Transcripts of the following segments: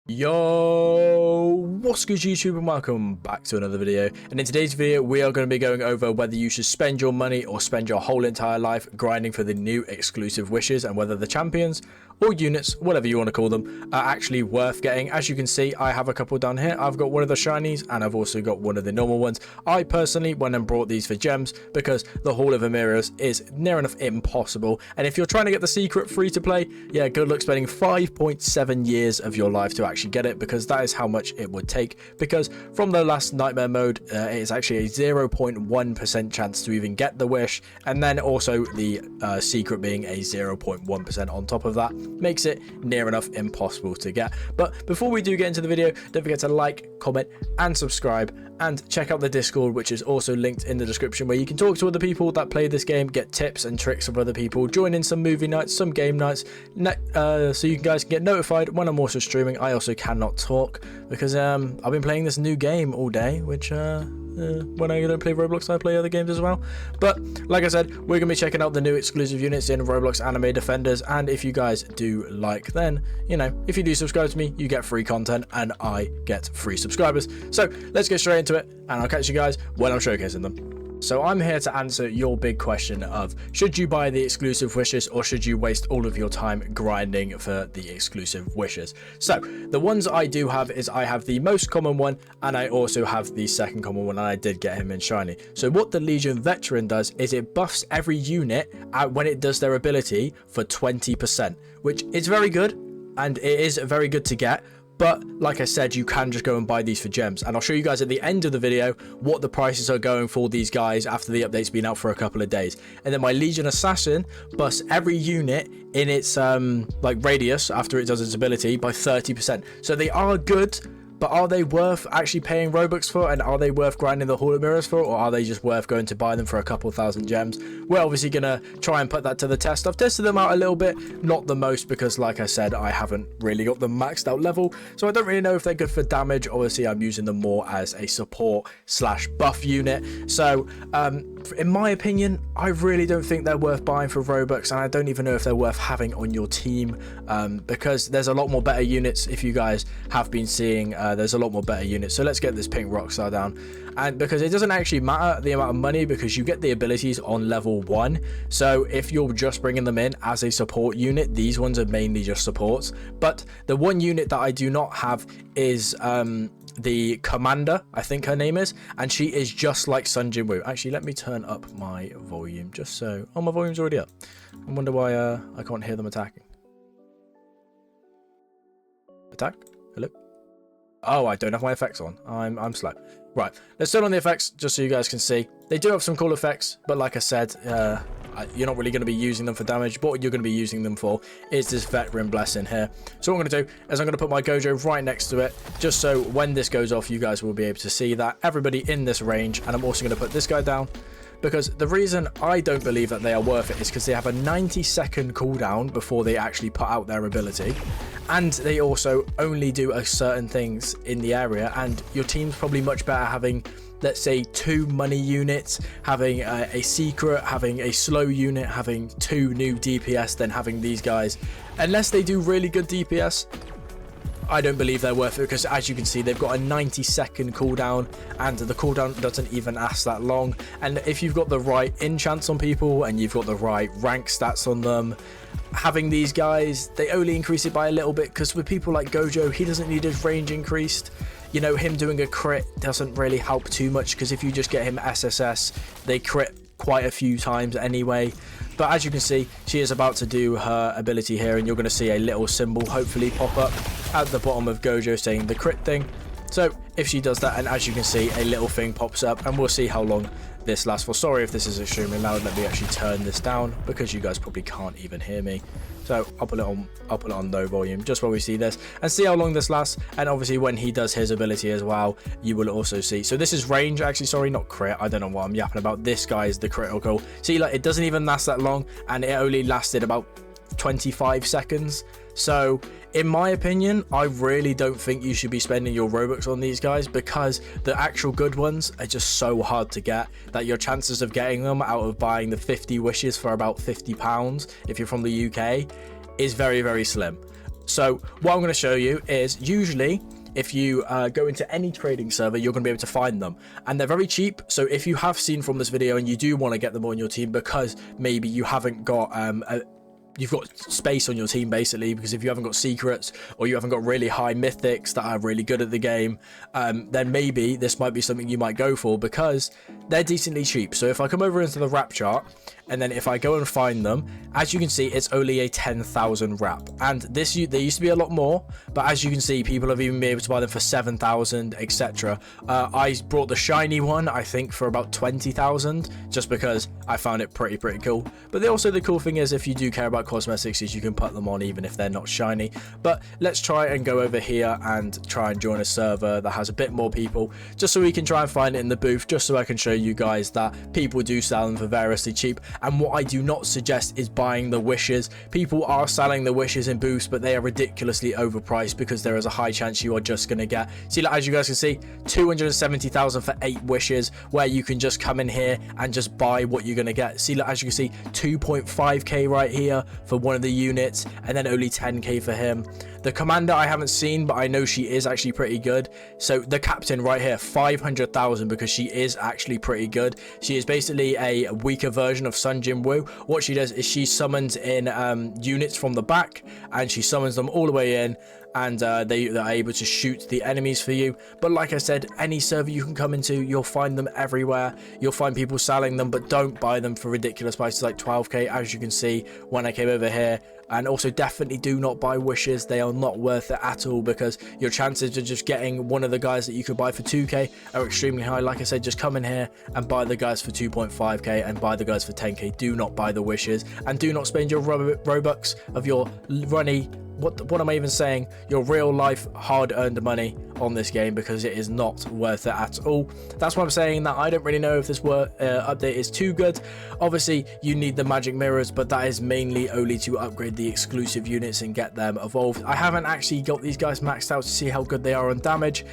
Yo, what's good YouTube, and welcome back to another video. And in today's video we are going to be going over whether you should spend your money or spend your whole entire life grinding for the new exclusive wishes, and whether the champions or units, whatever you want to call them, are actually worth getting. As you can see, I have a couple down here. I've got one of the shinies and I've also got one of the normal ones. I personally went and brought these for gems because the Hall of Emiras is near enough impossible, and if you're trying to get the secret free to play, yeah, good luck spending 5.7 years of your life to actually get it, because that is how much it would take. Because from the last nightmare mode, it is actually a 0.1% chance to even get the wish, and then also the secret being a 0.1% on top of that makes it near enough impossible to get. But before we do get into the video, don't forget to like, comment and subscribe, and check out the Discord, which is also linked in the description, where you can talk to other people that play this game, get tips and tricks of other people, join in some movie nights, some game nights, so you guys can get notified when I'm also streaming. I also cannot talk because I've been playing this new game all day, which when I don't play Roblox, I play other games as well. But like I said, we're gonna be checking out the new exclusive units in Roblox Anime Defenders, and if you guys do like, then you know, if you do subscribe to me, you get free content and I get free subscribers. So let's get straight into it, and I'll catch you guys when I'm showcasing them. So I'm here to answer your big question of, should you buy the exclusive wishes or should you waste all of your time grinding for the exclusive wishes? So the ones I do have is, I have the most common one and I also have the second common one, and I did get him in shiny. So what the Legion Veteran does is it buffs every unit out when it does their ability for 20%, which is very good, and it is very good to get. But like I said, you can just go and buy these for gems, and I'll show you guys at the end of the video what the prices are going for these guys after the update's been out for a couple of days. And then my Legion Assassin busts every unit in its like radius after it does its ability by 30%. So they are good, but are they worth actually paying Robux for, and are they worth grinding the Hall of Mirrors for, or are they just worth going to buy them for a couple thousand gems? We're obviously gonna try and put that to the test. I've tested them out a little bit, not the most, because like I said, I haven't really got them maxed out level, so I don't really know if they're good for damage. Obviously I'm using them more as a support slash buff unit. So in my opinion, I really don't think they're worth buying for Robux, and I don't even know if they're worth having on your team, because there's a lot more better units. If you guys have been seeing, there's a lot more better units. So let's get this pink rockstar down, and because it doesn't actually matter the amount of money, because you get the abilities on level 1. So if you're just bringing them in as a support unit, these ones are mainly just supports. But the one unit that I do not have is the Commander, I think her name is, and she is just like Sun Jinwoo. Actually, let me turn up my volume just so... Oh, my volume's already up. I wonder why I can't hear them attacking. Attack? Hello? Oh, I don't have my effects on. I'm slow. Right, let's turn on the effects just so you guys can see. They do have some cool effects, but like I said, you're not really going to be using them for damage. What you're going to be using them for is this Veteran Blessing here. So what I'm going to do is I'm going to put my Gojo right next to it, just so when this goes off, you guys will be able to see that everybody in this range. And I'm also going to put this guy down, because the reason I don't believe that they are worth it is because they have a 90-second cooldown before they actually put out their ability, and they also only do a certain things in the area, and your team's probably much better having, let's say, 2 money units, having a secret, having a slow unit, having 2 new DPS than having these guys. Unless they do really good DPS, I don't believe they're worth it, because as you can see, they've got a 90-second cooldown, and the cooldown doesn't even last that long. And if you've got the right enchants on people and you've got the right rank stats on them, having these guys, they only increase it by a little bit, because with people like Gojo, he doesn't need his range increased. You know, him doing a crit doesn't really help too much, because if you just get him SSS, they crit quite a few times anyway. But as you can see, she is about to do her ability here, and you're going to see a little symbol hopefully pop up at the bottom of Gojo saying the crit thing. So if she does that, and as you can see, a little thing pops up, and we'll see how long this lasts for. Sorry if this is extremely loud. Let me actually turn this down, because you guys probably can't even hear me. So I'll put it on low volume just while we see this and see how long this lasts. And obviously when he does his ability as well, you will also see. So this is range, actually, sorry, not crit. I don't know what I'm yapping about. This guy is the critical. See, like, it doesn't even last that long, and it only lasted about 25 seconds. So in my opinion, I really don't think you should be spending your Robux on these guys, because the actual good ones are just so hard to get that your chances of getting them out of buying the 50 wishes for about £50 if you're from the UK is very, very slim. So what I'm going to show you is usually if you go into any trading server, you're going to be able to find them, and they're very cheap. So if you have seen from this video and you do want to get them on your team because maybe you haven't got you've got space on your team, basically, because if you haven't got secrets or you haven't got really high mythics that are really good at the game, then maybe this might be something you might go for because they're decently cheap. So if I come over into the wrap chart, and then if I go and find them, as you can see, it's only a 10,000 wrap, and there used to be a lot more, but as you can see, people have even been able to buy them for 7,000, etc. I brought the shiny one, I think, for about 20,000, just because I found it pretty cool. But the cool thing is, if you do care about cosmetics, is you can put them on even if they're not shiny. But let's try and go over here and try and join a server that has a bit more people, just so we can try and find it in the booth, just so I can show you guys that people do sell them for variously cheap. And what I do not suggest is buying the wishes. People are selling the wishes in booths, but they are ridiculously overpriced because there is a high chance you are just going to get, see, like, as you guys can see, 270,000 for 8 wishes, where you can just come in here and just buy what you're going to get. See, like, as you can see, 2.5k right here for one of the units, and then only 10k for him. The commander I haven't seen, but I know she is actually pretty good. So the captain right here, 500,000, because she is actually pretty good. She is basically a weaker version of Sun Jin Woo. What she does is she summons in units from the back, and she summons them all the way in, and they're able to shoot the enemies for you. But like I said, any server you can come into, you'll find them everywhere. You'll find people selling them, but don't buy them for ridiculous prices like 12k, as you can see when I came over here. And also definitely do not buy wishes. They are not worth it at all, because your chances of just getting one of the guys that you could buy for 2k are extremely high. Like I said, just come in here and buy the guys for 2.5k and buy the guys for 10k. Do not buy the wishes, and do not spend your Robux of your runny, what am I even saying, your real life hard earned money on this game, because it is not worth it at all. That's why I'm saying that I don't really know if this update is too good. Obviously you need the magic mirrors, but that is mainly only to upgrade the exclusive units and get them evolved. I haven't actually got these guys maxed out to see how good they are on damage.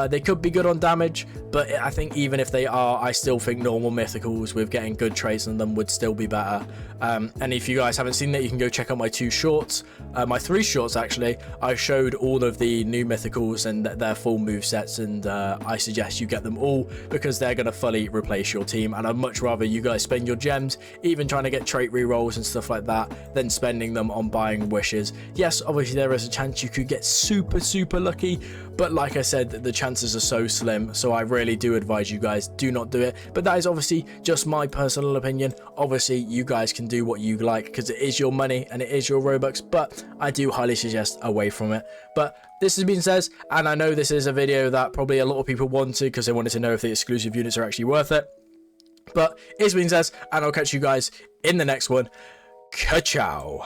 They could be good on damage, but I think even if they are, I still think normal mythicals with getting good traits on them would still be better. And if you guys haven't seen that, you can go check out my 2 shorts, my 3 shorts actually. I showed all of the new mythicals and their full move sets, and I suggest you get them all, because they're going to fully replace your team, and I'd much rather you guys spend your gems even trying to get trait rerolls and stuff like that than spending them on buying wishes. Yes, obviously there is a chance you could get super lucky, but like I said, the chances are so slim, so I really do advise you guys do not do it. But that is obviously just my personal opinion. Obviously you guys can do what you like, because it is your money and it is your Robux, but I do highly suggest away from it. But this has been said, and I know this is a video that probably a lot of people wanted, because they wanted to know if the exclusive units are actually worth it. But it's been said, and I'll catch you guys in the next one. Ka-chow.